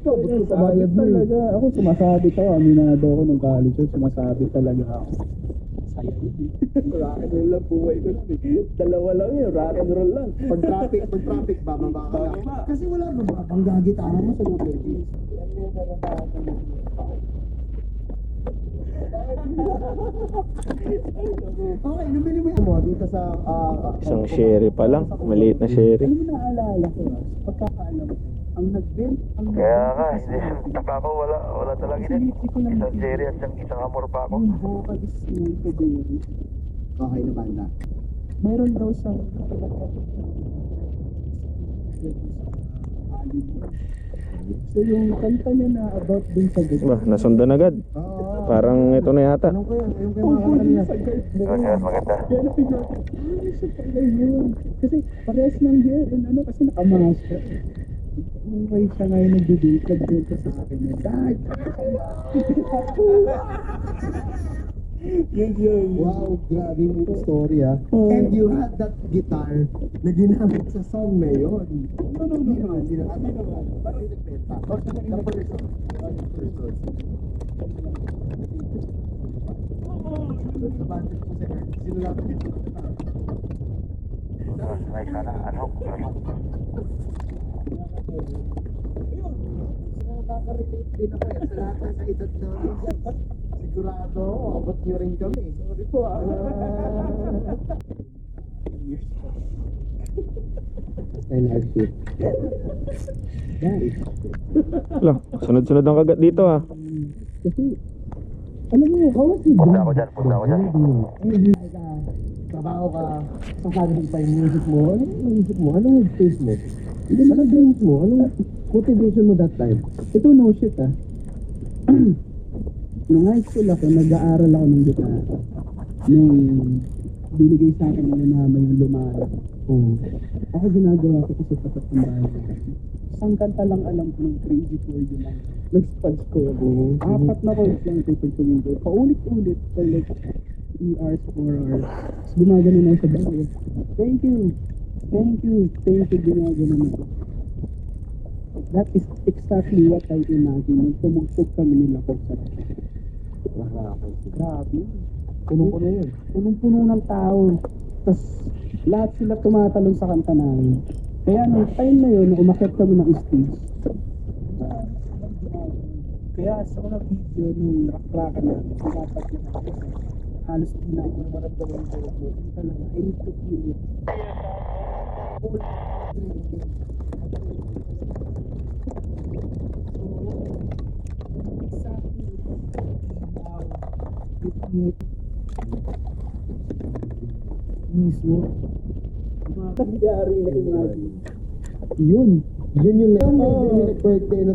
ito, gusto sa bayad mo talaga. Ako sumasabit ako, aminado ako ng college. Sumasabit talaga ako. Saya yun eh. Rock and roll lang buhay ko nun eh. Dalawa lang yun, rock and roll lang. Pag traffic, bababa ka lang. Kasi wala babangga gitara mo sa lubid. Okay, nabili mo yan mo dito sa Isang sherry pa lang, maliit na sherry. Alam mo, naalala ko, pagkakaalam ko, ang nag-bend, Kaya nga, hindi. Taka ko, wala talaga din. Isang sherry at isang amor pa ako. yung vocalist ng Federi, okay na banda. meron daw siyang so yung kanta niya na about dun sa gusto. Bah, nasundan agad. Oo. Parang ito na yata. Anong kaya? Yung kaya mga kanta niya. Maganda. Kaya na-figure ko, siya pala yun. Kasi parehas ng hair and ano, kasi nakamask ka. Okay siya ngayon nag-date ka sa akin. Dad! Yun. Wow, grabe yung story ah. Oh. And you had that guitar na ginamit sa song na yun. No. Hindi naman. Parang nagbenta. The person. Sa bandit ko sa earth, sinulatan dito. Ay, sana, ano? Nakaka-relate din ako eh. Sa lahat ng sa edad namin. Sigurado, abot nyo rin kami. Sorry po ah. I like it. Lah, sunod-sunod ang kagat dito ah. Kasi, alam mo, kawas ni Punta ako dyan. Hindi ka, trabaho ka, sasagin pa yung music mo. Ano yung music mo? Anong headspace mo? Anong dreams mo? Anong motivation mo that time? ito no shit ah. Nung high school ako, nag-aaral ako ng gitara. Nung binigay sa akin ng mama yung lumala. Ako ginagawa ko kasi tapat ng bahay. Isang kanta lang alam ko ng Crazy for You lang. Nag-spuds ko. Apat na chords lang tutuwin ko. Paulit-ulit for like 3 hours, 4 hours. Tapos gumagano na sa bahay. Thank you, gumagano na. That is exactly what I imagine. Nung tumugtog kami nila ko sa grabe. Punong-puno yun. Punong-puno ng tao. Tapos lahat sila tumatalon sa kanta namin. Kaya nung time na yun, umakyat kami ng stage. Kaya sa mga video nung rakrakan namin, dapat na halos di na ako maramdaman ko. Talaga, I need to feel it. Mismo. Nangyari na imagine. Yun yung birthday na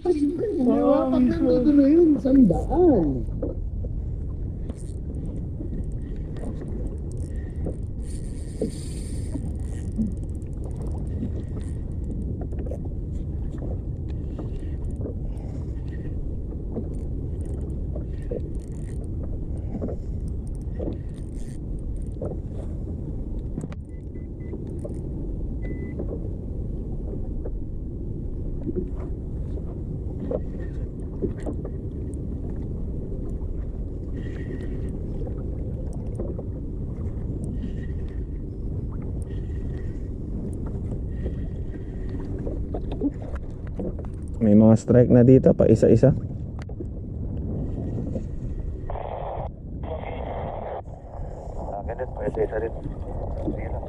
Pag nandito na yun, sandaan. May mga strike na dito pa isa-isa. Akin din, pwede isa rin. Sige lang.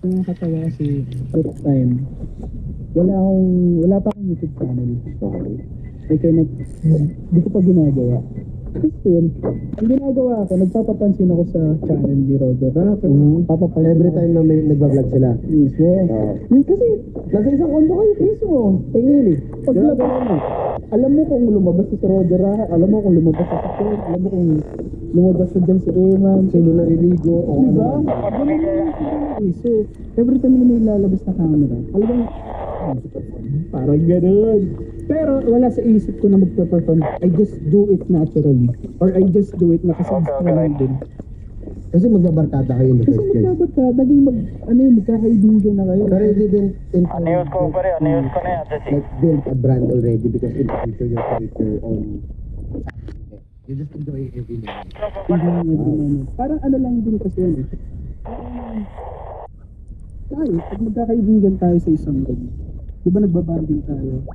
Nakakatawa kasi that time, wala pa akong YouTube channel. Okay. Kaya di ko pa ginagawa. Kasi yun, ang ginagawa ko, nagpapapansin ako sa channel ni Roger Rapper. Papapansin Every ako. time na may nagbablog sila. Mismo. Yun kasi, nasa isang kondo kayo, mismo. Tingin eh. Paglabas mo, alam mo kung lumabas si Roger Rapper, alam mo kung lumabas si Sakit, alam mo kung lumabas na dyan si Eman, Sino nariligo o diba? ano. Ganun yung eh. So, every time na may lalabas na camera, talagang, parang ganun. Pero wala sa isip ko na magpa-perform. I just do it naturally. Or I just do it na kasi gusto ko lang din. Kasi magbabarkada kayo in the Kasi first place. magdapat ka, naging magkakaibigan na kayo. Pero you didn't News ko pa rin, news ko na yan, Jesse. like build a brand already because in the future you're create your own. You just enjoy every moment. Hindi na every moment. Parang ano lang din kasi yun eh. Tayo, pag magkakaibigan tayo sa isang room, di ba nagbabanding tayo?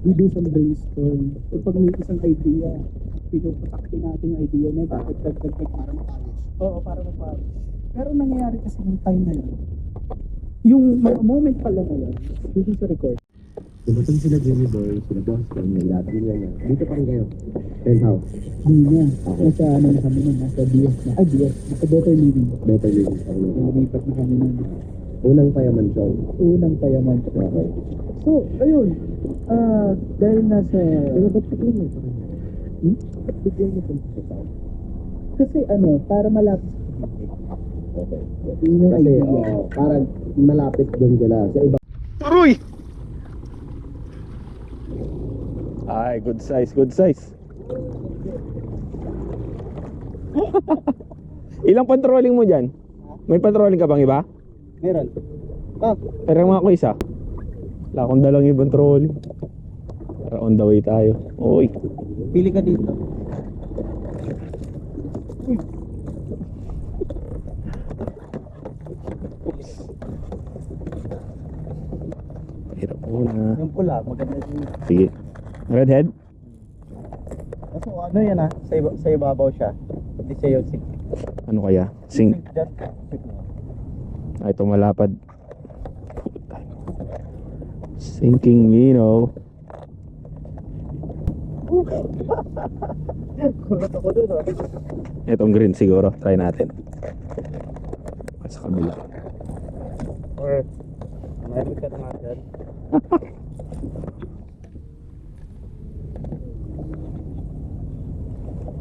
We do some brainstorm. So pag may isang idea, pinupatakti natin yung idea na bakit dagdag para mapalis. Oo, para mapalis. Pero nangyayari kasi ng time na yun, yung mga moment pala na yun, dito sa record. Dumatang sila Jimmy Boy, sila Boston, lahat nila na. Dito pa rin kayo. Penthouse. Hindi na. Nasa ano na kami nun, nasa BS na. Ay, BS. Nasa Better Living. Better living. Lumipat na kami nun. Unang payaman show. Unang payaman. Okay. So, ayun. Dahil nasa... Pero ba't bigyan mo pa rin? Hmm? Ba't bigyan mo pa rin sa tao? Kasi ano, para malapit sa public. Okay. Yun yung Kasi, idea. parang malapit doon sila. Sa iba. Turoy! Ay, good size, good size. Ilang patrolling mo dyan? May patrolling ka bang iba? Meron. Pero mga ako isa. Wala akong dalang ibang trolling. Para on the way tayo. Uy. Pili ka dito. Hirap muna. Yung pula, maganda din. Sige. Redhead? Kaso ano yan sa ibabaw siya. Hindi siya yung sink. Ano kaya? Sing. Dyan. Ay, ito malapad. Sinking Mino. Kulot ako dun. Itong green siguro. Try natin. Sa kabila. Or, may ka na nga dyan.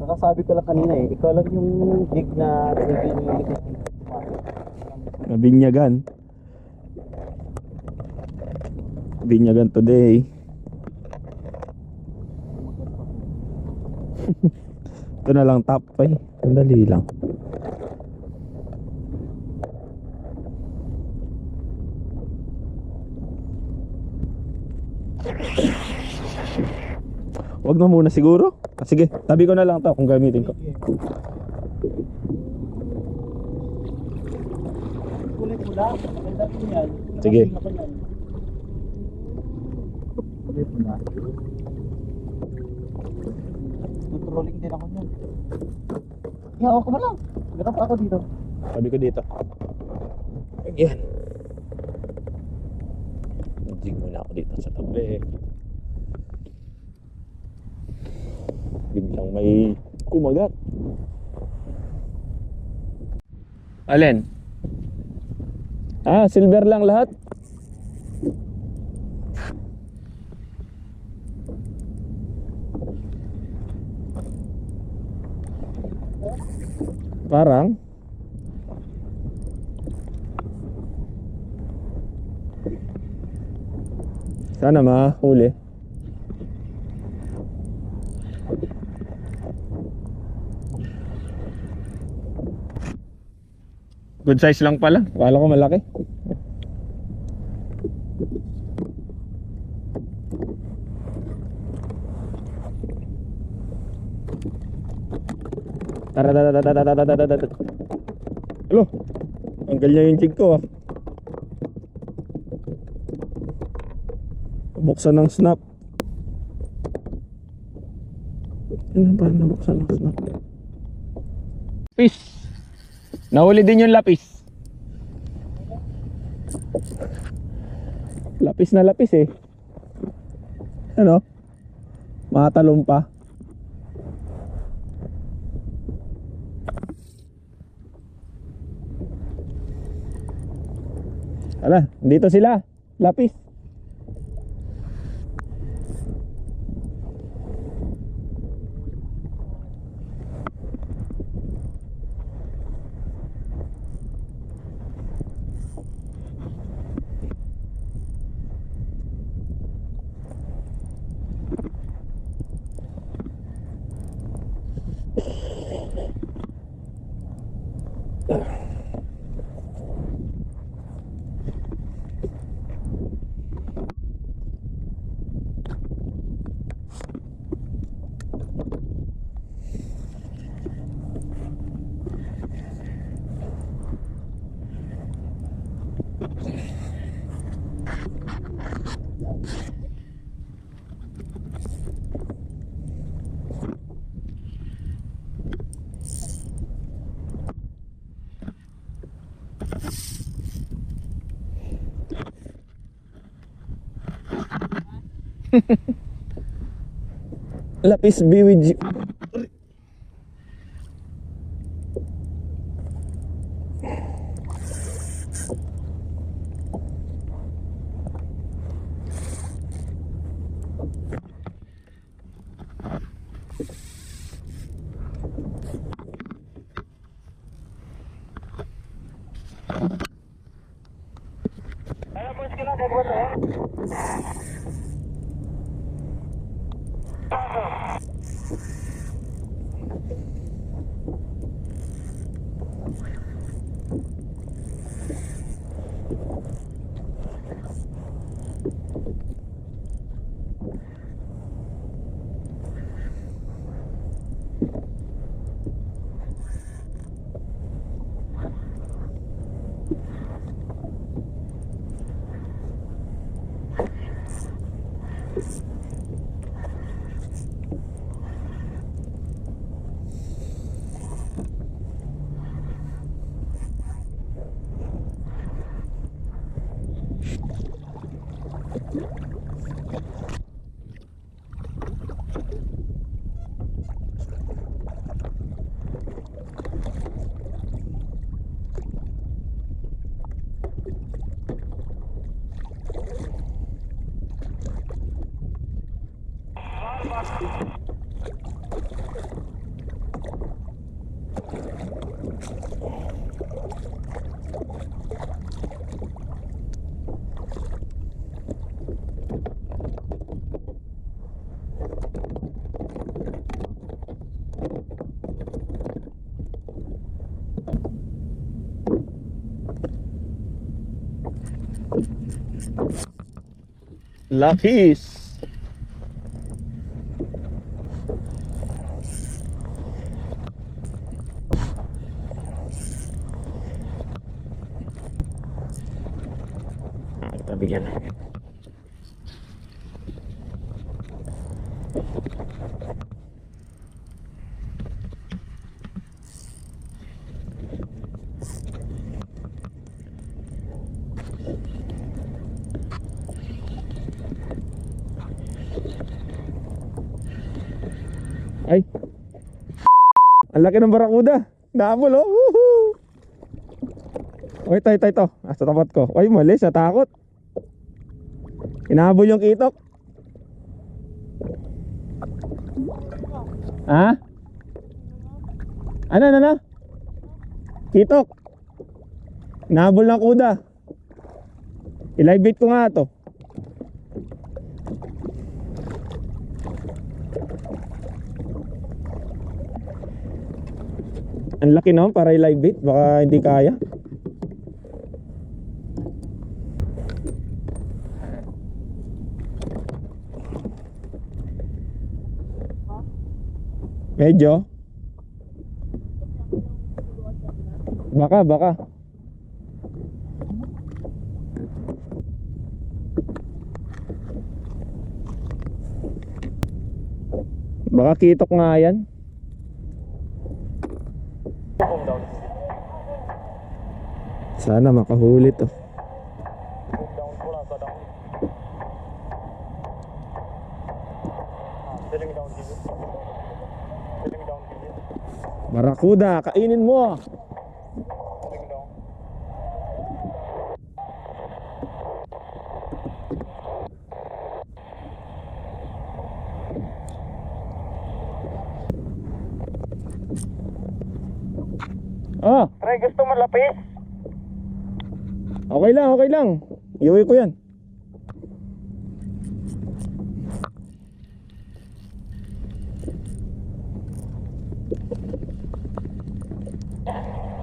Nakasabi ko lang kanina eh, ikaw lang yung jig na pinili ko. Nabinyagan. Binyagan today. Ito na lang top pa eh. Sandali lang. Wag na muna siguro. Sige, tabi ko na lang to kung gamitin ko. Kulay pula, maganda po yan. Sige. Ako yan. Kulay pula. Tutrolling din ako niyan. Ihawa ko mo lang. Ganap ako dito. Tabi ko dito. Ayan. Jig muna ako dito sa tabi. Biglang may kumagat. Alin? Ah, silver lang lahat? Parang sana mahuli. Good size lang pala. Akala ko malaki. Tara. Hello. Tanggal niya yung jig ko ah. Buksan ng snap. Ano ba nabuksan ng snap? Fish. Nahuli din yung lapis. Lapis na lapis eh. Ano? Matalong pa. Ala, dito sila. Lapis. Lapis BWG. Lakis. Kita bigyan. Ay. Ang laki ng barakuda. Naabol oh. Woohoo! Oy, tay to. Nasa tapat ko. Oy, malis, natakot. Inahabol yung kitok. Ha? Ano? Kitok. Inahabol ng kuda. I-live bait ko nga to. Ang laki naman para i-live bait. Baka hindi kaya. Medyo. Baka. Baka kitok nga yan. Sana makahuli to. Barakuda, kainin mo. Ah, Pre, gusto mo lapis? okay lang. Iuwi ko yan.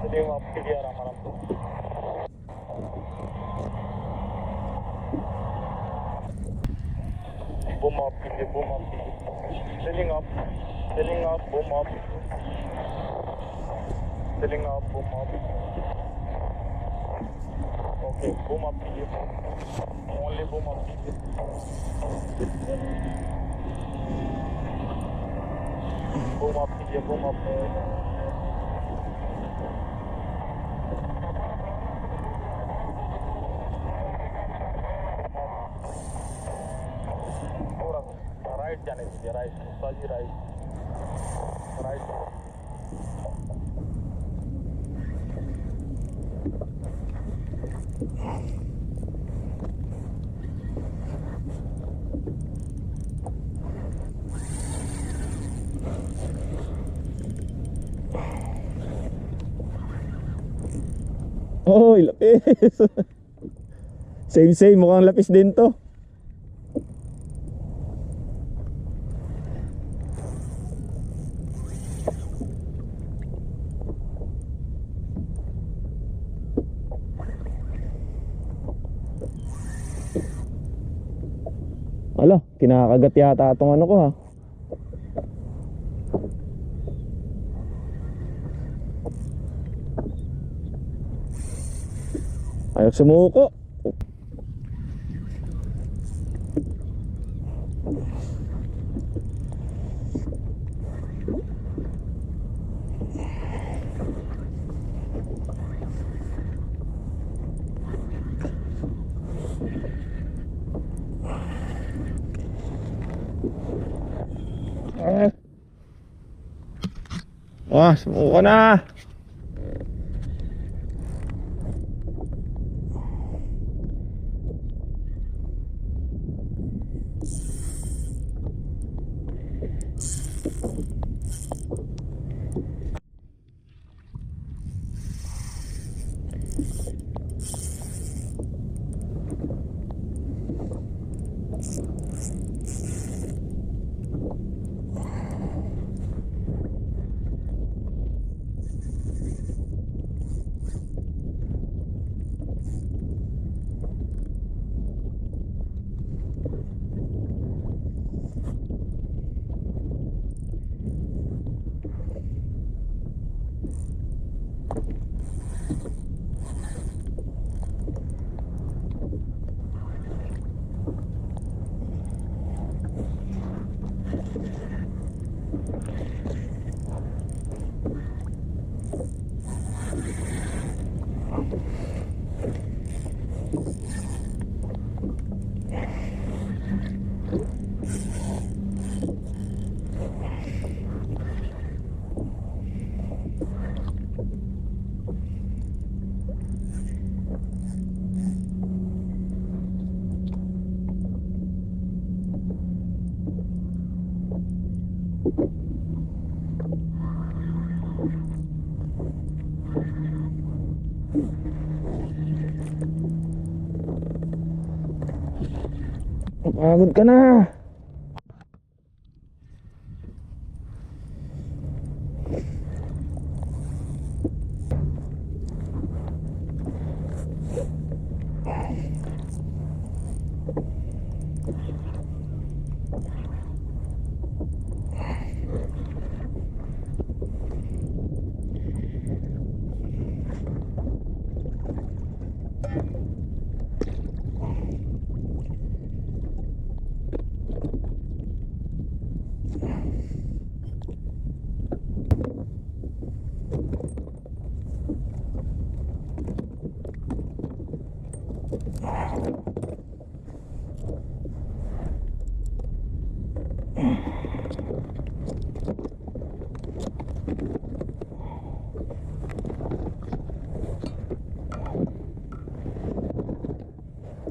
Hindi mo pilihan malam to. Boom up. Filling up, boom up. Filling up, boom up. Okay, boom up. Only boom up. Boom up. Right जाने दीजिए राइट सही right Oy, lapis. Same, mukhang lapis din to. Ala, kinakagat yata itong ano ko ha. Ayaw sumuko. Sumuko na. Pagod ka na.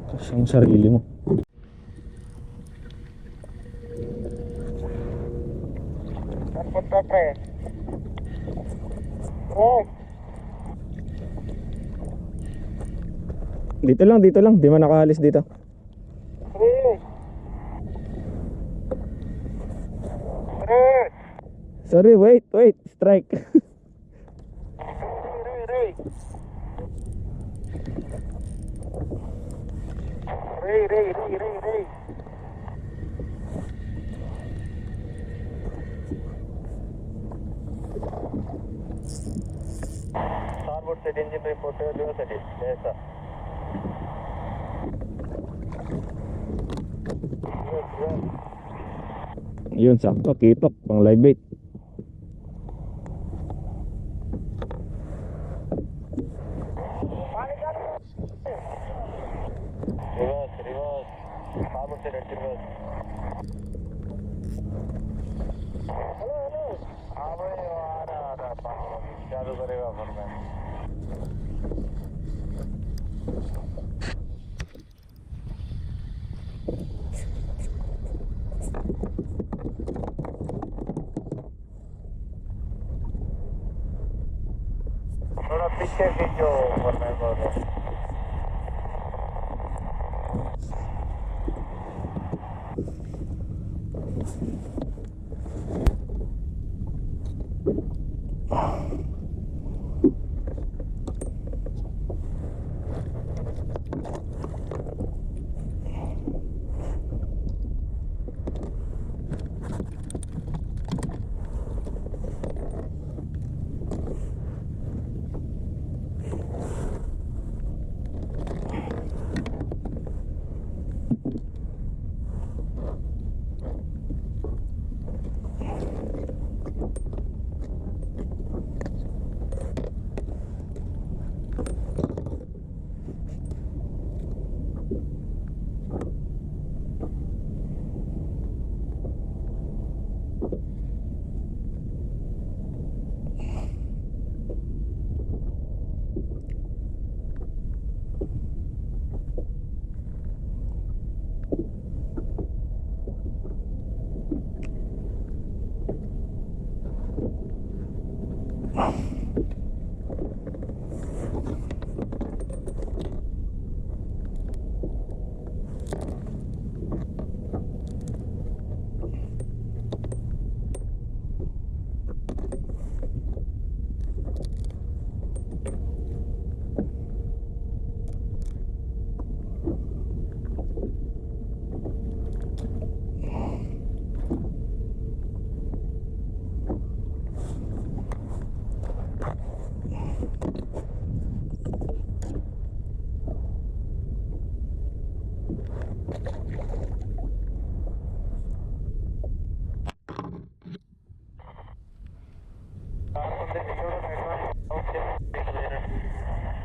Kasi ang sarili mo. Punta pre. Oh, Dito lang. Di man nakahalis dito. pre. Pre. Sorry, wait. Strike. Ray. Starboard set engine report reverse edit. Yes, sir. Yes. Yun, sakto. Kitok. Pang live bait. Reverse. Starboard set engine reverse. Hello. हाँ भाई आ रहा चालू करेगा फिर मैं थोड़ा पीछे खींचो वरना बोलो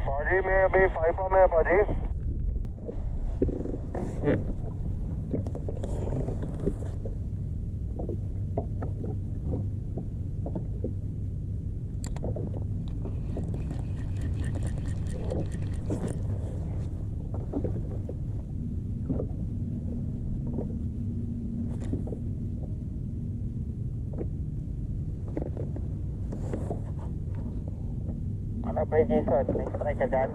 पाजी में अभी 5 में है पाजी Ano pa yung Jason? May strike ka dyan?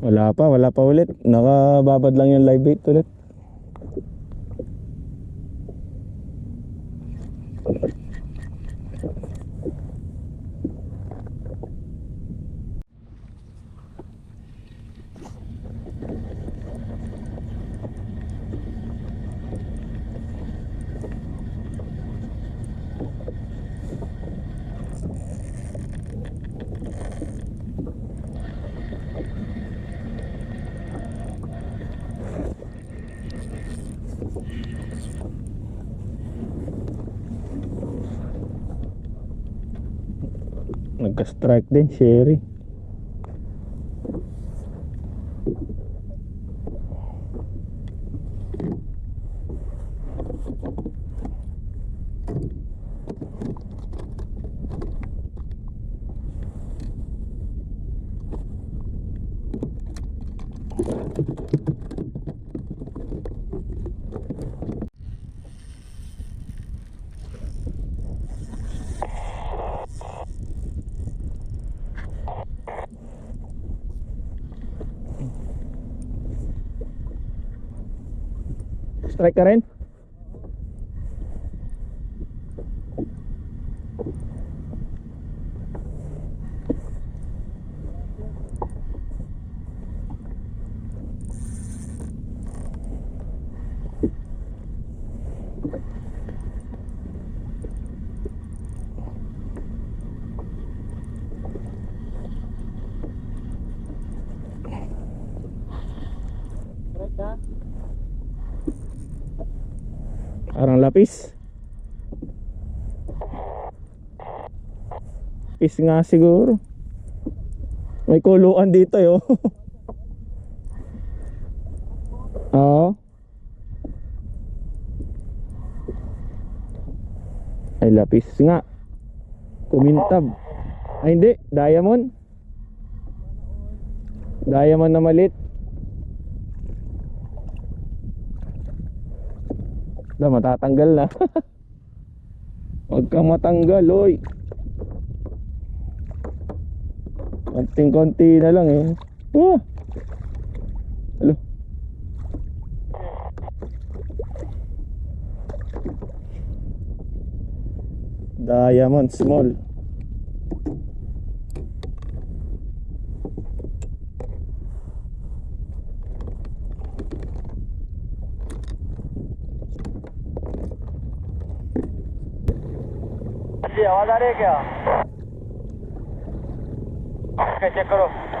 Wala pa ulit. Nakababad lang yung live bait ulit. Nagka-strike din, Sherry. Strike ka rin? Parang lapis. Lapis nga siguro. May kuluan dito yo. Oo. Ay lapis nga. Kumintab. Ay hindi, diamond. Diamond na malit. Matatanggal na. Huwag kang matanggal, oy. Konting-konti na lang eh. Oh. Hello. Diamond small. जी आवाज आ रही है क्या? चेक करो